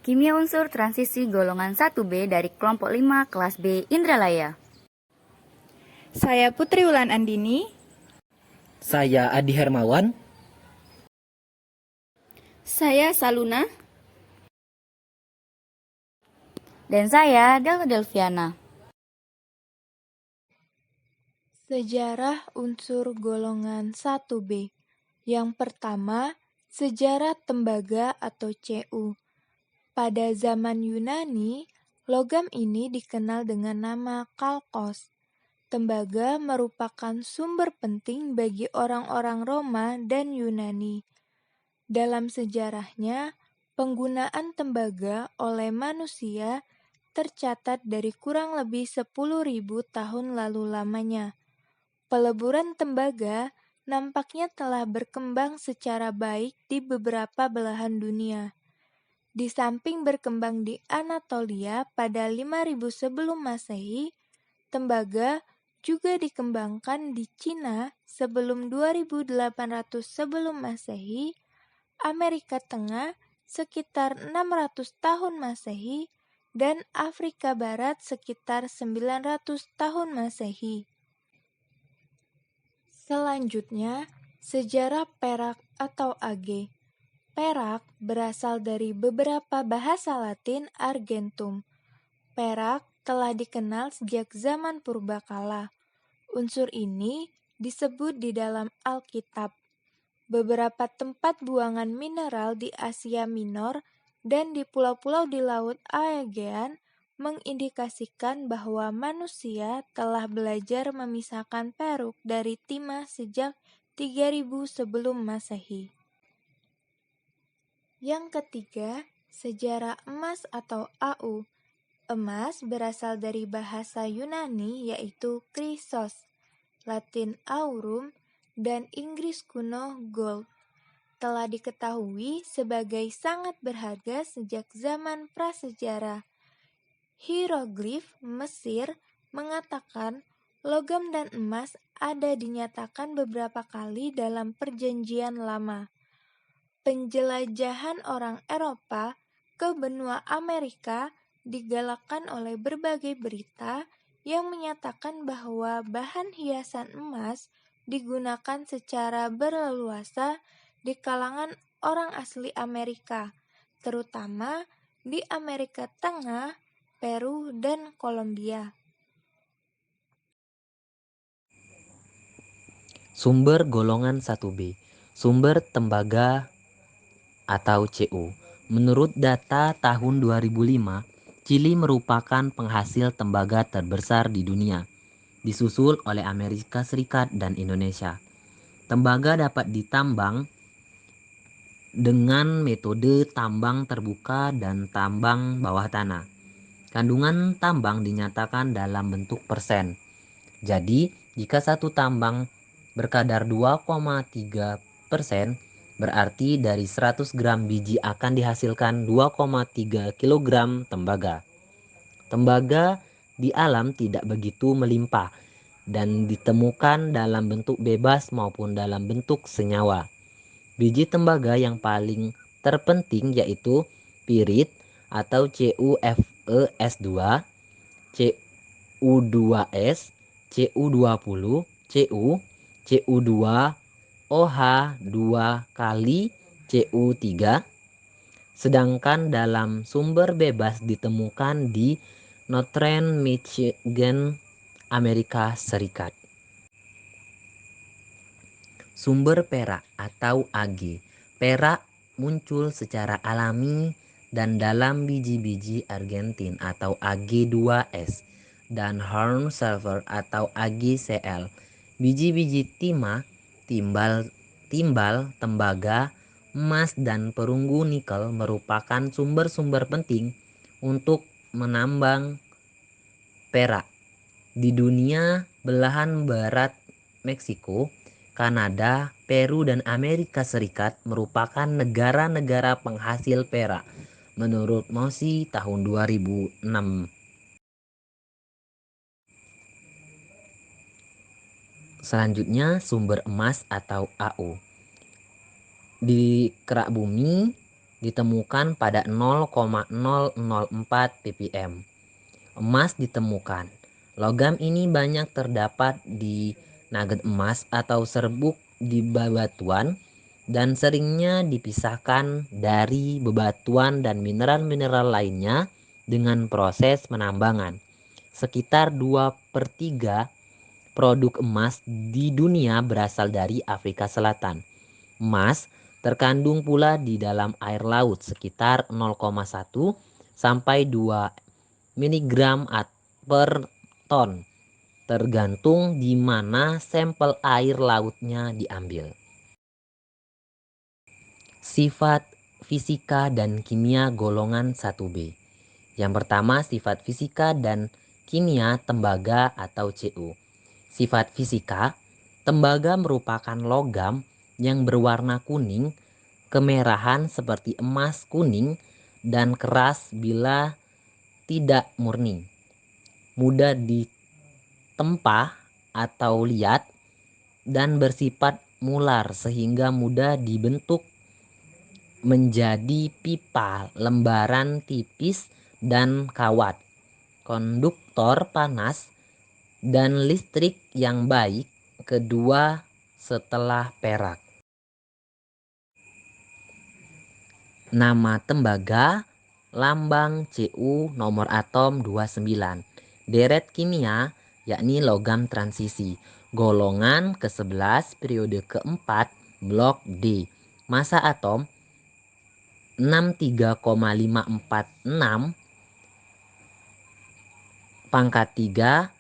Kimia unsur transisi golongan 1B dari kelompok 5 kelas B Indralaya. Saya Putri Wulan Andini. Saya Adi Hermawan. Saya Saluna. Dan saya Delta Delviana. Sejarah unsur golongan 1B. Yang pertama, sejarah tembaga atau Cu. Pada zaman Yunani, logam ini dikenal dengan nama kalkos. Tembaga merupakan sumber penting bagi orang-orang Roma dan Yunani. Dalam sejarahnya, penggunaan tembaga oleh manusia tercatat dari kurang lebih 10.000 tahun lalu lamanya. Peleburan tembaga nampaknya telah berkembang secara baik di beberapa belahan dunia. Di samping berkembang di Anatolia pada 5000 sebelum Masehi, tembaga juga dikembangkan di Cina sebelum 2800 sebelum Masehi, Amerika Tengah sekitar 600 tahun Masehi, dan Afrika Barat sekitar 900 tahun Masehi. Selanjutnya, sejarah perak atau Age. Perak berasal dari beberapa bahasa Latin argentum. Perak telah dikenal sejak zaman purbakala. Unsur ini disebut di dalam Alkitab. Beberapa tempat buangan mineral di Asia Minor dan di pulau-pulau di Laut Aegean mengindikasikan bahwa manusia telah belajar memisahkan peruk dari timah sejak 3000 sebelum Masehi. Yang ketiga, sejarah emas atau Au. Emas berasal dari bahasa Yunani yaitu Chrysos, Latin aurum, dan Inggris kuno gold. Telah diketahui sebagai sangat berharga sejak zaman prasejarah. Hieroglif Mesir mengatakan logam dan emas ada dinyatakan beberapa kali dalam Perjanjian Lama. Penjelajahan orang Eropa ke benua Amerika digalakkan oleh berbagai berita yang menyatakan bahwa bahan hiasan emas digunakan secara berleluasa di kalangan orang asli Amerika, terutama di Amerika Tengah, Peru, dan Kolombia. Sumber golongan 1B. Sumber tembaga atau Cu. Menurut data tahun 2005, Chili merupakan penghasil tembaga terbesar di dunia, disusul oleh Amerika Serikat dan Indonesia. Tembaga dapat ditambang dengan metode tambang terbuka dan tambang bawah tanah. Kandungan tambang dinyatakan dalam bentuk persen. Jadi, jika satu tambang berkadar 2,3%, berarti dari 100 gram biji akan dihasilkan 2,3 kg tembaga. Tembaga di alam tidak begitu melimpah dan ditemukan dalam bentuk bebas maupun dalam bentuk senyawa. Biji tembaga yang paling terpenting yaitu pirit atau CuFeS2, Cu2S, Cu20, Cu, Cu2OH2 kali Cu3. Sedangkan dalam sumber bebas ditemukan di Northern Michigan, Amerika Serikat. Sumber perak atau Ag. Perak muncul secara alami dan dalam biji-biji Argentin atau Ag2S dan horn silver atau AgCl. Biji-biji timah, timbal, tembaga, emas, dan perunggu nikel merupakan sumber-sumber penting untuk menambang perak. Di dunia belahan barat Meksiko, Kanada, Peru, dan Amerika Serikat merupakan negara-negara penghasil perak menurut MOSI tahun 2006. Selanjutnya, sumber emas atau Au. Di kerak bumi ditemukan pada 0,004 ppm. Emas ditemukan. Logam ini banyak terdapat di nugget emas atau serbuk di bebatuan dan seringnya dipisahkan dari bebatuan dan mineral-mineral lainnya dengan proses penambangan. Sekitar 2/3 produk emas di dunia berasal dari Afrika Selatan. Emas terkandung pula di dalam air laut sekitar 0,1 sampai 2 miligram per ton, tergantung di mana sampel air lautnya diambil. Sifat fisika dan kimia golongan 1B. Yang pertama, sifat fisika dan kimia tembaga atau Cu. Sifat fisika, tembaga merupakan logam yang berwarna kuning, kemerahan seperti emas kuning, dan keras bila tidak murni. Mudah ditempa atau liat, dan bersifat mular sehingga mudah dibentuk menjadi pipa, lembaran tipis, dan kawat. Konduktor panas dan listrik yang baik kedua setelah perak. Nama tembaga, lambang Cu, nomor atom 29. Deret kimia yakni logam transisi. Golongan ke-11 periode ke-4 blok D. Massa atom 63,546 pangkat 3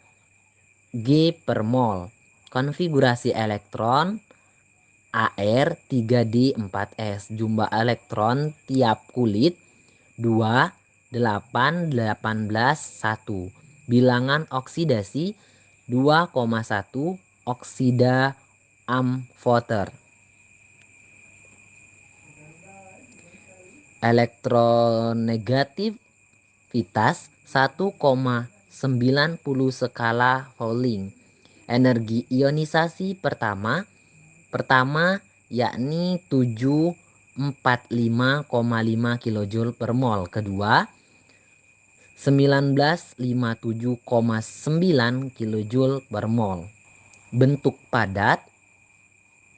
G per mol. Konfigurasi elektron Ar 3D4S. Jumlah elektron tiap kulit 2, 8, 18, 1. Bilangan oksidasi 2,1 oksida amfoter. Elektronegativitas 1,90 skala Fouling. Energi ionisasi pertama yakni 745,5 kJ per mol. Kedua 1957,9 kJ per mol. Bentuk padat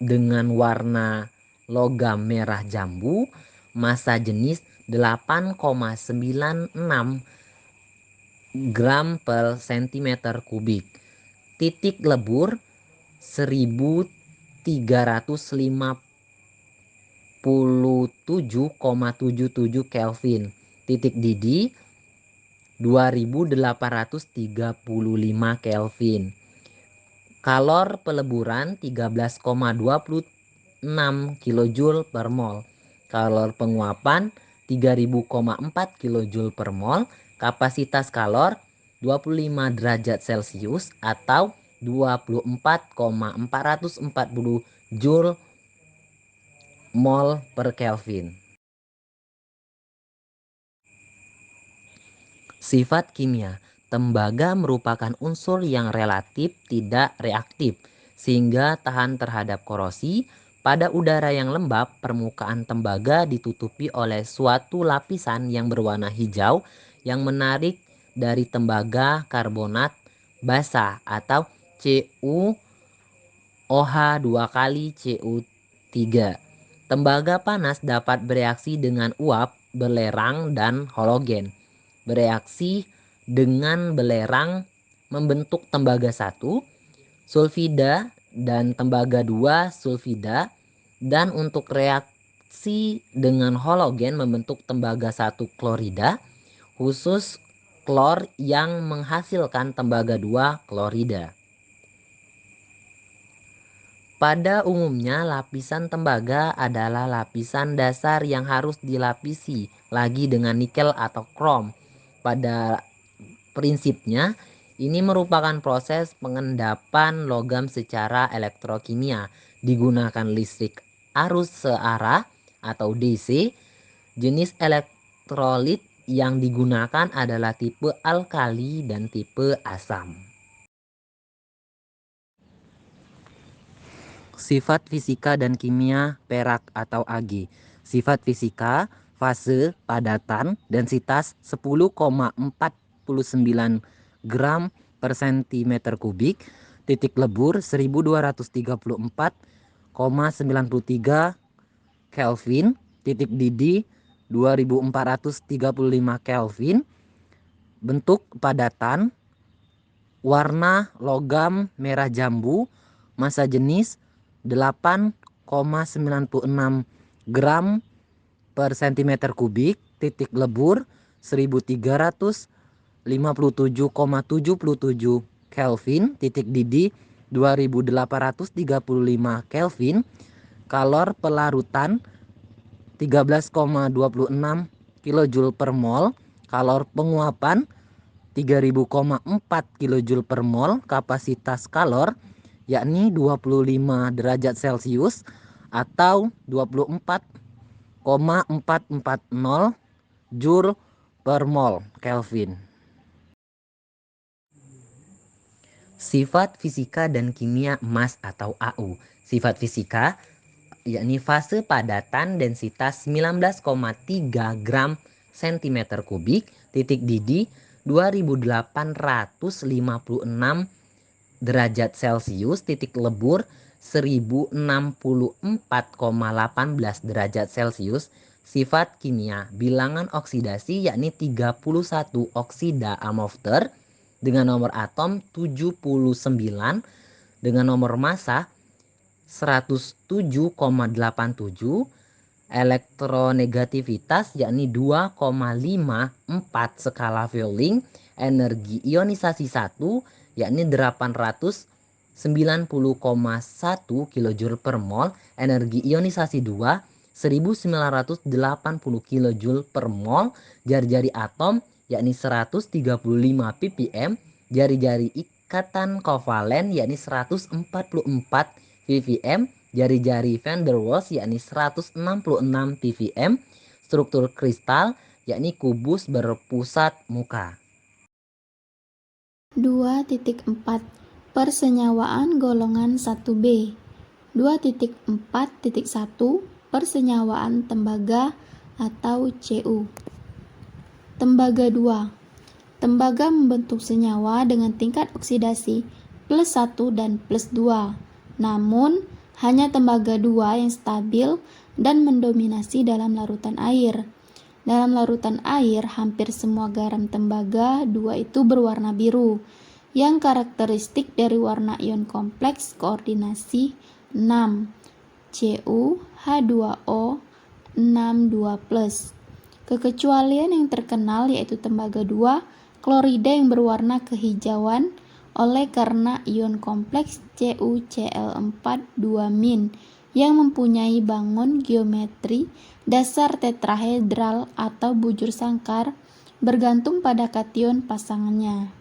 dengan warna logam merah jambu, massa jenis 8,96 gram per cm kubik. Titik lebur 1357,77 Kelvin. Titik didih 2835 Kelvin. Kalor peleburan 13,26 kJ per mol. Kalor penguapan 3000,4 kJ per mol. Kapasitas kalor 25 derajat Celcius atau 24,440 Joule mol per Kelvin. Sifat kimia. Tembaga merupakan unsur yang relatif tidak reaktif sehingga tahan terhadap korosi. Pada udara yang lembab, permukaan tembaga ditutupi oleh suatu lapisan yang berwarna hijau yang menarik dari tembaga karbonat basa atau CuOH 2 kali Cu3. Tembaga panas dapat bereaksi dengan uap, belerang, dan halogen. Bereaksi dengan belerang membentuk tembaga 1 sulfida dan tembaga 2 sulfida, dan untuk reaksi dengan halogen membentuk tembaga 1 klorida, khusus klor yang menghasilkan tembaga 2 klorida. Pada umumnya lapisan tembaga adalah lapisan dasar yang harus dilapisi lagi dengan nikel atau krom. Pada prinsipnya ini merupakan proses pengendapan logam secara elektrokimia. Digunakan listrik arus searah atau DC. Jenis elektrolit yang digunakan adalah tipe alkali dan tipe asam. Sifat fisika dan kimia perak atau Ag. Sifat fisika, fase padatan densitas 10,49 gram per centimeter kubik, titik lebur 1234,93 Kelvin, titik didih 2435 Kelvin, bentuk padatan, warna logam merah jambu, massa jenis 8,96 gram per centimeter kubik, titik lebur 1357,77 Kelvin, titik didih 2835 Kelvin, kalor pelarutan 13,26 kJ per mol, kalor penguapan 3000,4 kJ per mol, kapasitas kalor yakni 25 derajat Celcius atau 24,440 Joule per mol Kelvin. Sifat fisika dan kimia emas atau AU. Sifat fisika yakni fase padatan densitas 19,3 gram cm kubik, titik didih 2856 derajat Celcius, titik lebur 1064,18 derajat Celcius. Sifat kimia, bilangan oksidasi yakni 31 oksida amorfer dengan nomor atom 79 dengan nomor massa 107,87, elektronegativitas yakni 2,54 skala Fouling, energi ionisasi 1 yakni 890,1 kJ per mol, energi ionisasi 2 1980 kJ per mol, jari-jari atom yakni 135 ppm, jari-jari ikatan kovalen yakni 144 ppm, jari-jari van der Waals yakni 166 ppm, struktur kristal yakni kubus berpusat muka. 2.4 Persenyawaan golongan 1B. 2.4.1 Persenyawaan tembaga atau Cu. Tembaga 2. Tembaga membentuk senyawa dengan tingkat oksidasi +1 dan +2. Namun, hanya tembaga 2 yang stabil dan mendominasi dalam larutan air. Dalam larutan air, hampir semua garam tembaga 2 itu berwarna biru, yang karakteristik dari warna ion kompleks koordinasi 6, CuH2O 62+. Kekecualian yang terkenal yaitu tembaga 2, klorida yang berwarna kehijauan oleh karena ion kompleks CuCl4 2- yang mempunyai bangun geometri dasar tetrahedral atau bujur sangkar bergantung pada kation pasangannya.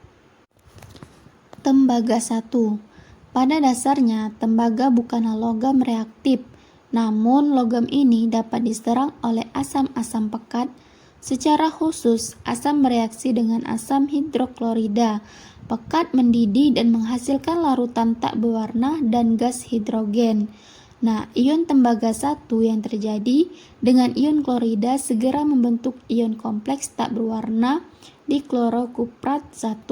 Tembaga 1. Pada dasarnya, tembaga bukanlah logam reaktif, namun logam ini dapat diserang oleh asam-asam pekat. Secara khusus, asam bereaksi dengan asam hidroklorida. Pekat mendidih dan menghasilkan larutan tak berwarna dan gas hidrogen. Nah, ion tembaga 1 yang terjadi dengan ion klorida segera membentuk ion kompleks tak berwarna di klorokuprat 1,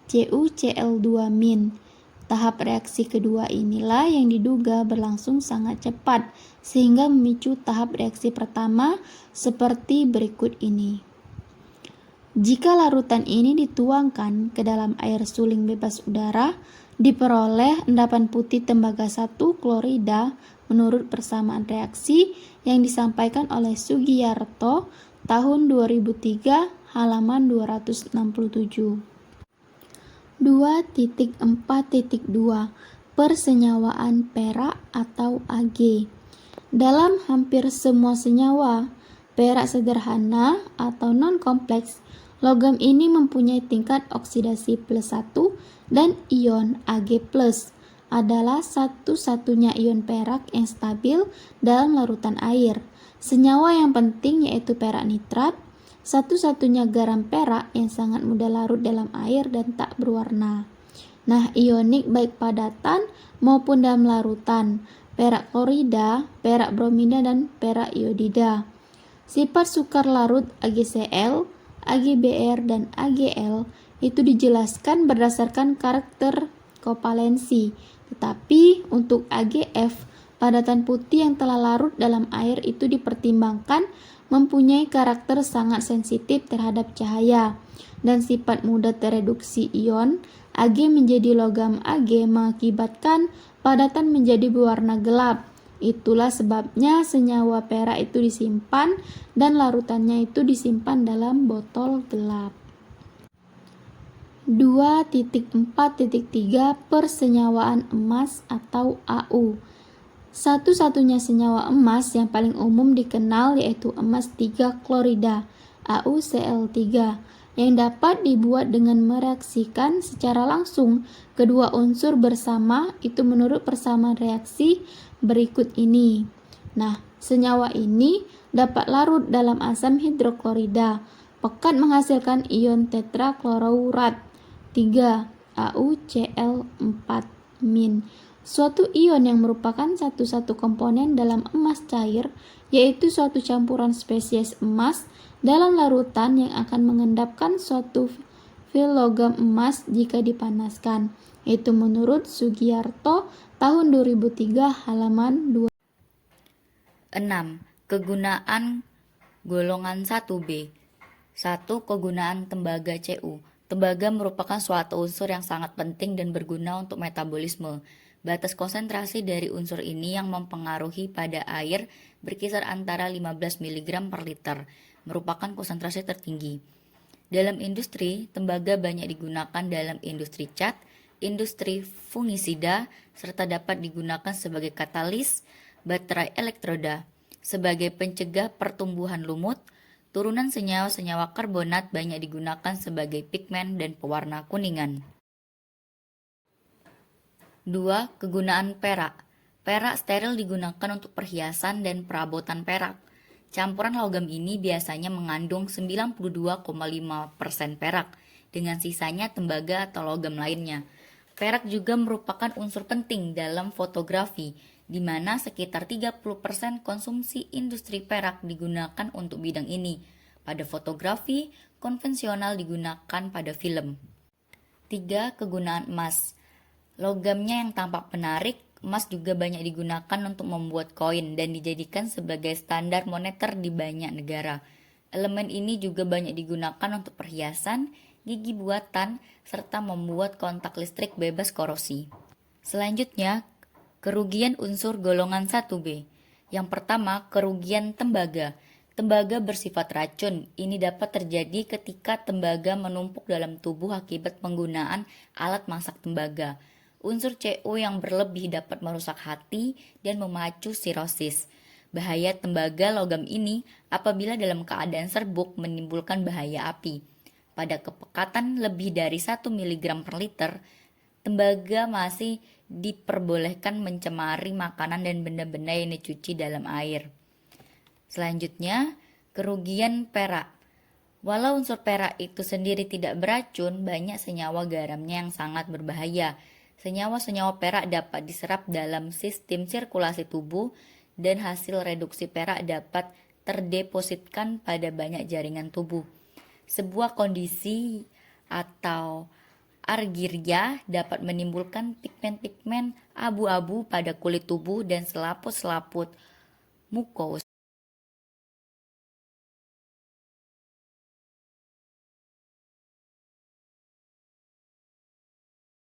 CuCl2-. Tahap reaksi kedua inilah yang diduga berlangsung sangat cepat sehingga memicu tahap reaksi pertama seperti berikut ini. Jika larutan ini dituangkan ke dalam air suling bebas udara, diperoleh endapan putih tembaga 1 klorida menurut persamaan reaksi yang disampaikan oleh Sugiyarto tahun 2003 halaman 267. 2.4.2 Persenyawaan perak atau Ag. Dalam hampir semua senyawa perak sederhana atau non-kompleks, logam ini mempunyai tingkat oksidasi +1 dan ion Ag+ adalah satu-satunya ion perak yang stabil dalam larutan air. Senyawa yang penting yaitu perak nitrat, satu-satunya garam perak yang sangat mudah larut dalam air dan tak berwarna. Nah, ionik baik padatan maupun dalam larutan, perak klorida, perak bromida, dan perak iodida. Sifat sukar larut AgCl, AgBr, dan Agl itu dijelaskan berdasarkan karakter kovalensi. Tetapi untuk AgF, padatan putih yang telah larut dalam air itu dipertimbangkan mempunyai karakter sangat sensitif terhadap cahaya dan sifat mudah tereduksi ion. Ag menjadi logam Ag mengakibatkan padatan menjadi berwarna gelap. Itulah sebabnya senyawa perak itu disimpan dan larutannya itu disimpan dalam botol gelap. 2.4.3 Persenyawaan emas atau Au. Satu-satunya senyawa emas yang paling umum dikenal yaitu emas 3 klorida, AuCl3, yang dapat dibuat dengan mereaksikan secara langsung kedua unsur bersama itu menurut persamaan reaksi berikut ini. Nah, senyawa ini dapat larut dalam asam hidroklorida, pekat menghasilkan ion tetraklorourat 3 AuCl4-. Suatu ion yang merupakan satu-satu komponen dalam emas cair, yaitu suatu campuran spesies emas dalam larutan yang akan mengendapkan suatu fil logam emas jika dipanaskan. Itu menurut Sugiarto tahun 2003 halaman 2. 6. Kegunaan golongan 1B. 1. Kegunaan tembaga Cu. Tembaga merupakan suatu unsur yang sangat penting dan berguna untuk metabolisme. Batas konsentrasi dari unsur ini yang mempengaruhi pada air berkisar antara 15 mg per liter, merupakan konsentrasi tertinggi. Dalam industri, tembaga banyak digunakan dalam industri cat, industri fungisida, serta dapat digunakan sebagai katalis baterai elektroda. Sebagai pencegah pertumbuhan lumut, turunan senyawa-senyawa karbonat banyak digunakan sebagai pigmen dan pewarna kuningan. 2. Kegunaan perak. Perak steril digunakan untuk perhiasan dan perabotan perak. Campuran logam ini biasanya mengandung 92,5% perak, dengan sisanya tembaga atau logam lainnya. Perak juga merupakan unsur penting dalam fotografi, di mana sekitar 30% konsumsi industri perak digunakan untuk bidang ini. Pada fotografi, konvensional digunakan pada film. 3. Kegunaan emas. Logamnya yang tampak menarik, emas juga banyak digunakan untuk membuat koin dan dijadikan sebagai standar moneter di banyak negara. Elemen ini juga banyak digunakan untuk perhiasan, gigi buatan, serta membuat kontak listrik bebas korosi. Selanjutnya, kerugian unsur golongan 1B. Yang pertama, kerugian tembaga. Tembaga bersifat racun. Ini dapat terjadi ketika tembaga menumpuk dalam tubuh akibat penggunaan alat masak tembaga. Unsur Cu yang berlebih dapat merusak hati dan memacu sirosis. Bahaya tembaga logam ini apabila dalam keadaan serbuk menimbulkan bahaya api. Pada kepekatan lebih dari 1 mg per liter, tembaga masih diperbolehkan mencemari makanan dan benda-benda yang dicuci dalam air. Selanjutnya, kerugian perak. Walau unsur perak itu sendiri tidak beracun, banyak senyawa garamnya yang sangat berbahaya. Senyawa-senyawa perak dapat diserap dalam sistem sirkulasi tubuh dan hasil reduksi perak dapat terdepositkan pada banyak jaringan tubuh. Sebuah kondisi atau argyria dapat menimbulkan pigmen-pigmen abu-abu pada kulit tubuh dan selaput-selaput mukos.